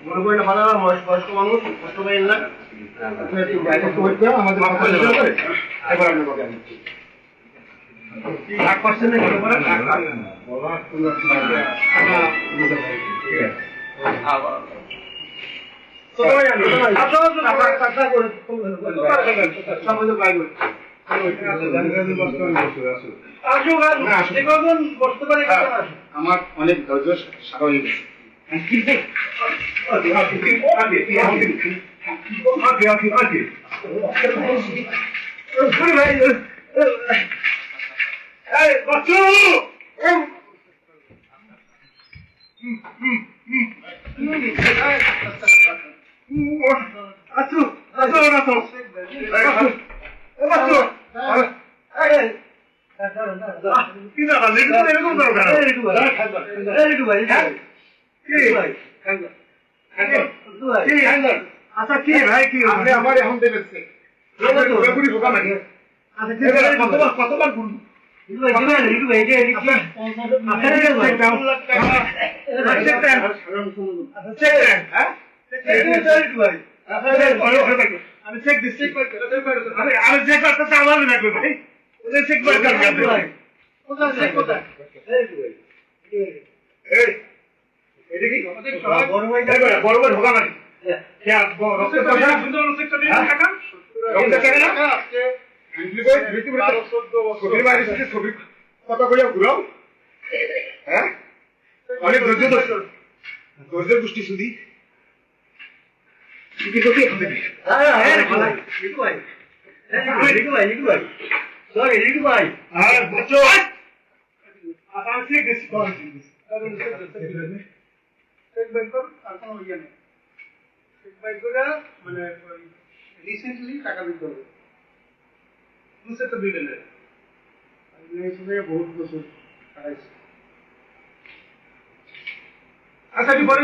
মনে করেন ভালো বয়স্ক মানুষ কষ্ট পাইলেন না, রাগ করছেন না আমার অনেক ধৈর্য সারা হয়ে গেছে। আচ্ছা কি ভাই কি আমার এখন দেখছে কতবার বলুন আমি চেক দিচ্ছি আমি চেক করতে আমার লাগবে ভাই ওদের চেক করে ভাই বড় বড় ঢোকা মানে অনেক ধৈর্য গোষ্ঠী শুধু মানে রিসেন্টলি টাকা দিতে হবে বহুত বছর আচ্ছা পরে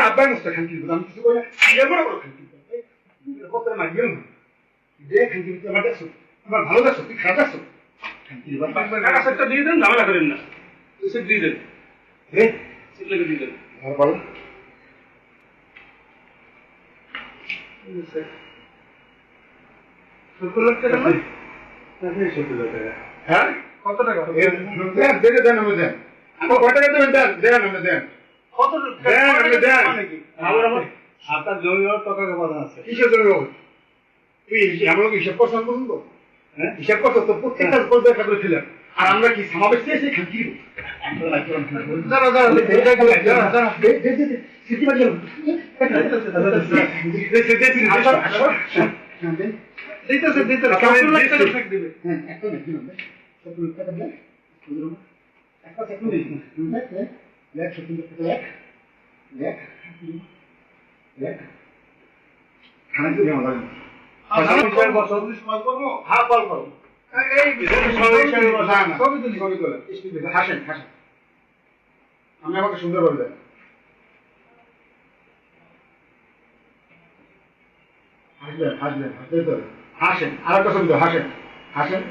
আব্বাই মস্ত খানকি আমি কিছু করে কত মাগবে না যে খানকি আমার দেখছো আমার ভালো দেখছো তুই খারাপ দেখছো টাকা সেটটা দিয়ে দেন ঝামেলা করেন না সেট দিয়ে দেন সেট লেগে দিয়ে দেন বলো হ্যাঁ কত টাকা দেন আমি দেন আমার কত টাকা দেবেন দেন আমি দেন কত দেন আমি দেন আপনার জমি টাকা কথা আছে কিসের জমি তুই আমরা হিসাব করছেন বলুন তো হ্যাঁ হিসাব করছো তো প্রত্যেকটা দেখা করেছিলেন আর আমরা কি সমাবেশ চেয়েছি খানকি হাসেন হাসেন আমি আমাকে সুন্দর করে দেন হাসবেন হাসবেন হাসতে তো হাসেন আর একটা ছবি হাসেন হাসেন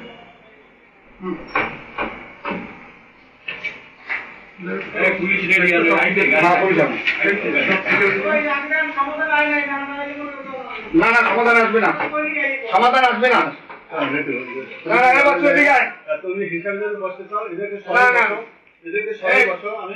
না না সমাধান আসবে না সমাধান আসবে না তুমি হিসাবে বসতে চাও এদেরকে সবাই বসো আমি